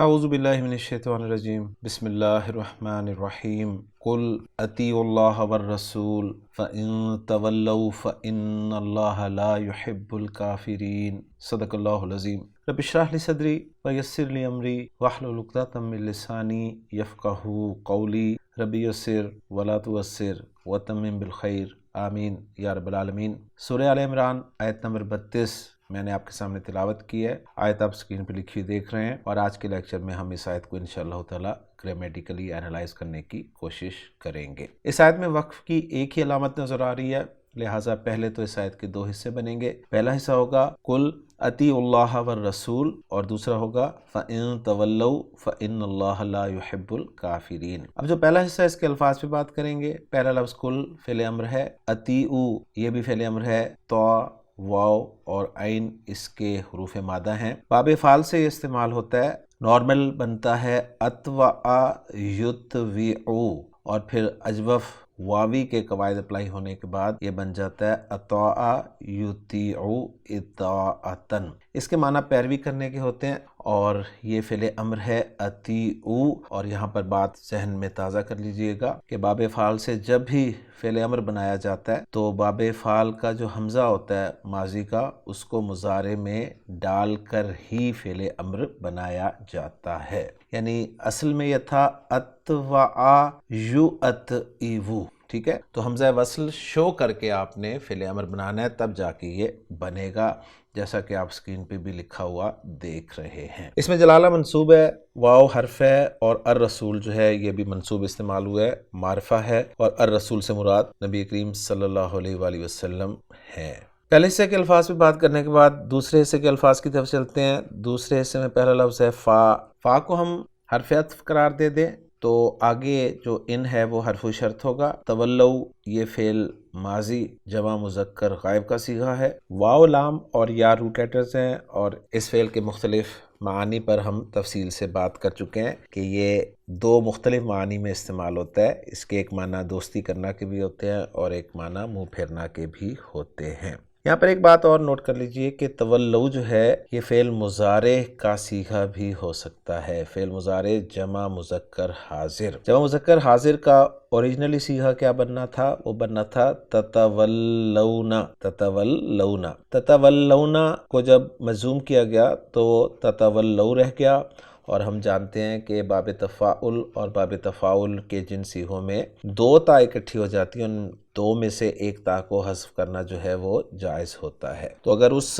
اعوذ باللہ من الشیطان الرجیم بسم اللہ الرحمن الرحیم قل اطیعوا اللہ والرسول فإن تولوا فإن اللہ لا يحب الکافرین صدق اللہ العظیم رب اشرح لی صدری ویسر لی امری واحلل عقدۃ من لسانی یفقہوا قولی رب یسر ولا تعسر وتمم بالخیر آمین یا رب العالمین۔ سورہ آل عمران آیت نمبر 32 میں نے آپ کے سامنے تلاوت کی ہے۔ آیت آپ اسکرین پہ لکھی ہوئی دیکھ رہے ہیں، اور آج کے لیکچر میں ہم اس آیت کو انشاءاللہ تعالی گرامیٹیکلی اینالائز کرنے کی کوشش کریں گے۔ اس آیت میں وقف کی ایک ہی علامت نظر آ رہی ہے، لہٰذا پہلے تو اس آیت کے دو حصے بنیں گے۔ پہلا حصہ ہوگا قل اطیعوا اللہ والرسول، اور دوسرا ہوگا فإن تولوا فإن اللہ لا يحب الکافرین۔ اب جو پہلا حصہ اس کے الفاظ پہ بات کریں گے، پہلا لفظ قل فعل امر ہے، اطیعوا یہ بھی فعل امر ہے، تو واو اور عین اس کے حروف مادہ ہیں۔ باب فعل سے یہ استعمال ہوتا ہے، نارمل بنتا ہے اطوع یطوع، اور پھر اجوف واوی کے قواعد اپلائی ہونے کے بعد یہ بن جاتا ہے اطاع یطیع اطاعتن۔ اس کے معنی پیروی کرنے کے ہوتے ہیں، اور یہ فعل امر ہے اطیعوا، اور یہاں پر بات ذہن میں تازہ کر لیجئے گا کہ باب فعل سے جب بھی فعل امر بنایا جاتا ہے تو باب فعل کا جو حمزہ ہوتا ہے ماضی کا، اس کو مضارع میں ڈال کر ہی فعل امر بنایا جاتا ہے۔ یعنی اصل میں یہ تھا اطوع یطیع، ٹھیک ہے؟ تو حمزہ وصل شو کر کے آپ نے فعل امر بنانا ہے، تب جا کے یہ بنے گا، جیسا کہ آپ سکرین پہ بھی لکھا ہوا دیکھ رہے ہیں۔ اس میں جلالہ منصوب ہے، واو حرف ہے، اور الرسول جو ہے یہ بھی منصوب استعمال ہوا ہے، معرفہ ہے، اور الرسول سے مراد نبی کریم صلی اللہ علیہ وآلہ وسلم ہے۔ پہلے حصے کے الفاظ پہ بات کرنے کے بعد دوسرے حصے کے الفاظ کی طرف چلتے ہیں۔ دوسرے حصے میں پہلا لفظ ہے فا۔ فا کو ہم حرف عطف قرار دے دیں تو آگے جو ان ہے وہ حرف شرط ہوگا۔ تولو یہ فعل ماضی جمع مذکر غائب کا صیغہ ہے۔ واو لام اور یا روٹ لیٹرز ہیں، اور اس فعل کے مختلف معانی پر ہم تفصیل سے بات کر چکے ہیں کہ یہ دو مختلف معانی میں استعمال ہوتا ہے۔ اس کے ایک معنی دوستی کرنا کے بھی ہوتے ہیں، اور ایک معنی منہ پھیرنا کے بھی ہوتے ہیں۔ یہاں پر ایک بات اور نوٹ کر لیجئے کہ تولو جو ہے یہ فعل مضارع کا صیغہ بھی ہو سکتا ہے۔ فعل مضارع جمع مذکر حاضر، جمع مذکر حاضر کا اوریجنلی صیغہ کیا بننا تھا؟ وہ بننا تھا تتولون۔ تتولون تتولون کو جب مجزوم کیا گیا تو تتولو رہ گیا، اور ہم جانتے ہیں کہ باب تفاعل اور باب تفاعل کے جن صیغوں میں دو تا اکٹھی ہو جاتی ہیں، ان دو میں سے ایک تا کو حذف کرنا جو ہے وہ جائز ہوتا ہے۔ تو اگر اس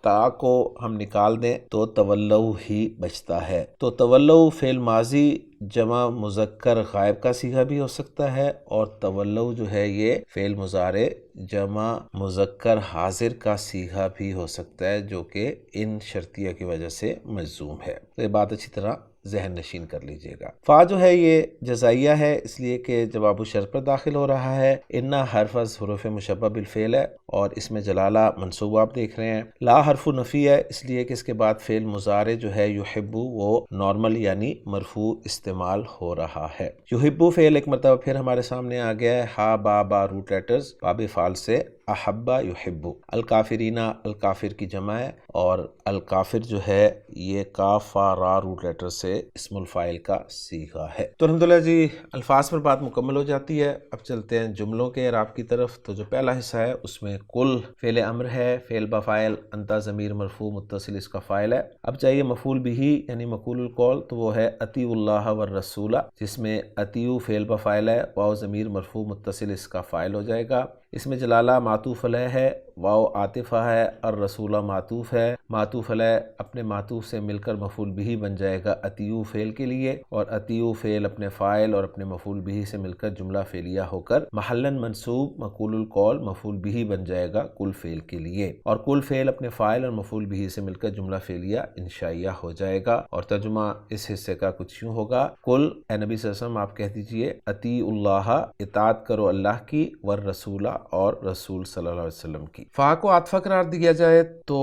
تا کو ہم نکال دیں تو تولو ہی بچتا ہے۔ تو تولو فعل ماضی جمع مذکر غائب کا صیغہ بھی ہو سکتا ہے، اور تولو جو ہے یہ فعل مضارع جمع مذکر حاضر کا صیغہ بھی ہو سکتا ہے، جو کہ ان شرطیہ کی وجہ سے مجزوم ہے۔ تو یہ بات اچھی طرح ذہن نشین کر لیجئے گا۔ فا جو ہے یہ جزائیہ ہے، اس لیے کہ جواب الشرط پر داخل ہو رہا ہے۔ انا حرف از حروف مشبہ بالفعل ہے، اور اس میں جلالہ منصوب آپ دیکھ رہے ہیں۔ لا حرف نفی ہے، اس لیے کہ اس کے بعد فعل مضارع جو ہے یحبو وہ نارمل یعنی مرفوع استعمال ہو رہا ہے۔ یحبو فعل ایک مرتبہ پھر ہمارے سامنے آ گیا ہے، ہا با با روٹ لیٹرز باب فعل سے احبا یحبو۔ الکافرین الکافر کی جمع ہے، اور الکافر جو ہے یہ کاف فا را روٹ لیٹر سے اسم الفاعل کا صیغہ ہے۔ تو الحمدللہ جی الفاظ پر بات مکمل ہو جاتی ہے۔ اب چلتے ہیں جملوں کے اعراب کی طرف۔ تو جو پہلا حصہ ہے اس میں قل فعل امر ہے، فعل بفاعل انت ضمیر مرفوع متصل اس کا فاعل ہے۔ اب چاہیے مفعول بھی یعنی مقول القول، تو وہ ہے اطیعوا اللہ والرسول، جس میں اطیعوا فعل بفاعل ہے، واو ضمیر مرفوع متصل اس کا فاعل ہو جائے گا۔ اس میں جلالہ معطوف علیہ ہے، واو عاطفہ ہے، الرسول معطوف ہے۔ معطوف علیہ اپنے معطوف سے مل کر مفعول بھی بن جائے گا اطیعوا فعل کے لیے، اور اطیعوا فعل اپنے فاعل اور اپنے مفعول بھی سے مل کر جملہ فعلیہ ہو کر محلاً منصوب مقول القول مفعول بھی بن جائے گا کل فعل کے لیے، اور کل فعل اپنے فاعل اور مفعول بھی سے مل کر جملہ فعلیہ انشائیہ ہو جائے گا۔ اور ترجمہ اس حصے کا کچھ یوں ہوگا، قل اے نبی صلی اللہ علیہ وسلم آپ کہہ دیجئے اطیعوا اللہ، اطاعت کرو اللہ کی، والرسول اور رسول صلی اللہ علیہ وسلم کی۔ فا کو عاطفہ قرار دیا جائے تو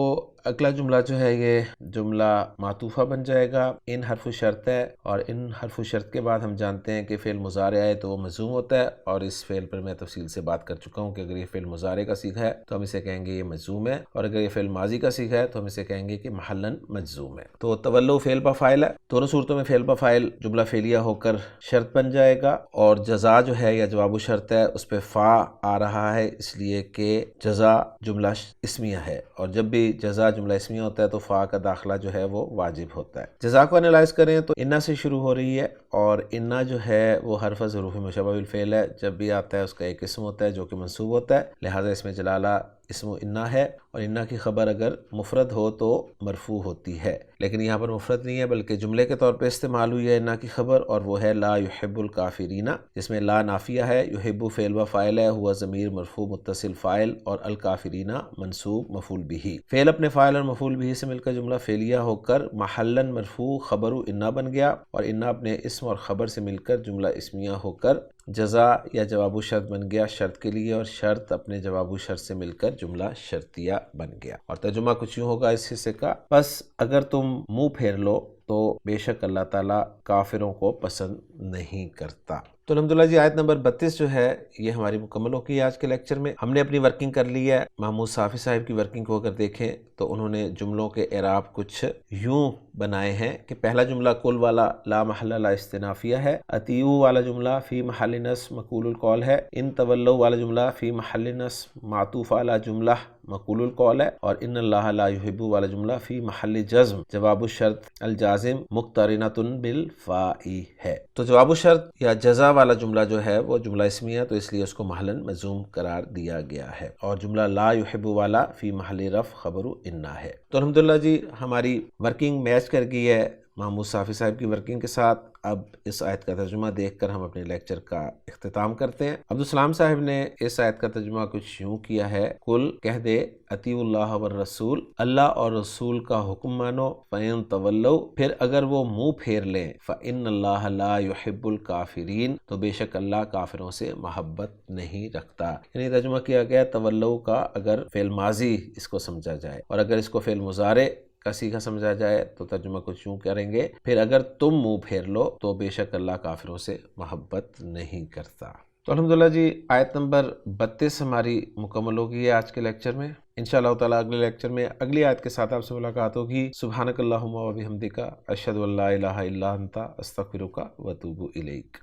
اگلا جملہ جو ہے یہ جملہ معطوفہ بن جائے گا، ان حرف شرط ہے، اور ان حرف شرط کے بعد ہم جانتے ہیں کہ فعل مضارع ہے تو وہ مجزوم ہوتا ہے، اور اس فعل پر میں تفصیل سے بات کر چکا ہوں کہ اگر یہ فعل مضارع کا صیغہ ہے تو ہم اسے کہیں گے یہ مجزوم ہے، اور اگر یہ فعل ماضی کا صیغہ ہے تو ہم اسے کہیں گے کہ محلاً مجزوم ہے۔ تو تولو فعل با فاعل ہے، دونوں صورتوں میں فعل با فاعل جملہ فعلیہ ہو کر شرط بن جائے گا، اور جزا جو ہے یا جواب شرط ہے اس پہ فا آ رہا ہے اس لیے کہ جزا جملہ اسمیہ ہے، اور جب بھی جزا جملہ اسمیہ ہوتا ہے تو فا کا داخلہ جو ہے وہ واجب ہوتا ہے۔ جزا کو انالائز کریں تو انا سے شروع ہو رہی ہے، اور انا جو ہے وہ حرف ظروف مشبہ بالفعل ہے، جب بھی آتا ہے اس کا ایک اسم ہوتا ہے جو کہ منصوب ہوتا ہے، لہٰذا اس میں جلالہ اسم انا ہے، اور انا کی خبر اگر مفرد ہو تو مرفوع ہوتی ہے، لیکن یہاں پر مفرد نہیں ہے بلکہ جملے کے طور پہ استعمال ہوئی ہے انا کی خبر، اور وہ ہے لا یحب الکافرین، جس میں لا نافیہ ہے، یحب فعل و فاعل ہے، ہوا ضمیر مرفوع متصل فاعل، اور الکافرین منصوب مفعول بہ۔ فعل اپنے فاعل اور مفعول بہ سے مل کر جملہ فعلیہ ہو کر محلاً مرفوع خبر انا بن گیا، اور انا اپنے اسم اور خبر سے مل کر جملہ اسمیہ ہو کر جزا یا جواب شرط بن گیا شرط کے لیے، اور شرط اپنے جواب شرط سے مل کر جملہ شرطیہ بن گیا۔ اور ترجمہ کچھ یوں ہوگا اس حصے کا، بس اگر تم منہ پھیر لو تو بے شک اللہ تعالیٰ کافروں کو پسند نہیں کرتا۔ تو الحمدللہ جی آیت نمبر 32 جو ہے یہ ہماری مکمل ہو گئی ہے آج کے لیکچر میں۔ ہم نے اپنی ورکنگ کر لی ہے، محمود صافی صاحب کی ورکنگ کو اگر دیکھیں تو انہوں نے جملوں کے اعراب کچھ یوں بنائے ہیں کہ پہلا جملہ کل والا لا محل لا استنافیہ ہے، اتیو والا جملہ فی محل نصب مقول القول ہے، ان تولو والا جملہ فی محل نصب معطوف علی جملہ مقول القول ہے، اور ان اللہ لا یحب والا جملہ فی محل جزم جواب الشرط الجازم مقترنۃ بالفاء ہے۔ تو جواب الشرط یا جزا والا جملہ جو ہے وہ جملہ اسمیہ ہے، تو اس لیے اس کو محلاً مجزوم قرار دیا گیا ہے، اور جملہ لا یحب والا فی محل رفع خبر انا ہے۔ تو الحمدللہ جی ہماری ورکنگ میچ کر گئی ہے محمود صافی صاحب کی ورکنگ کے ساتھ۔ اب اس آیت کا ترجمہ دیکھ کر ہم اپنے لیکچر کا اختتام کرتے ہیں۔ عبدالسلام صاحب نے اس آیت کا ترجمہ کچھ یوں کیا ہے، کل کہہ دے اطیعوا اللہ والرسول، اللہ اور رسول کا حکم مانو، فَإِن تَوَلَّوْا پھر اگر وہ منہ پھیر لیں، فَإِنَّ اللَّهَ لَا يُحِبُّ الْكَافِرِينَ تو بے شک اللہ کافروں سے محبت نہیں رکھتا۔ یعنی ترجمہ کیا گیا تولو کا اگر فعل ماضی اس کو سمجھا جائے، اور اگر اس کو فعل مضارع کا صیغہ سمجھا جائے تو ترجمہ کچھ یوں کریں گے، پھر اگر تم منہ پھیر لو تو بے شک اللہ کافروں سے محبت نہیں کرتا۔ تو الحمدللہ جی آیت نمبر 32 ہماری مکمل ہو گئی ہے آج کے لیکچر میں۔ انشاءاللہ تعالیٰ اگلے لیکچر میں اگلی آیت کے ساتھ آپ سے ملاقات ہوگی۔ سبحانک اللہم و بحمدک، اشہد ان لا الہ الا انت، استغفرک و اتوب الیک۔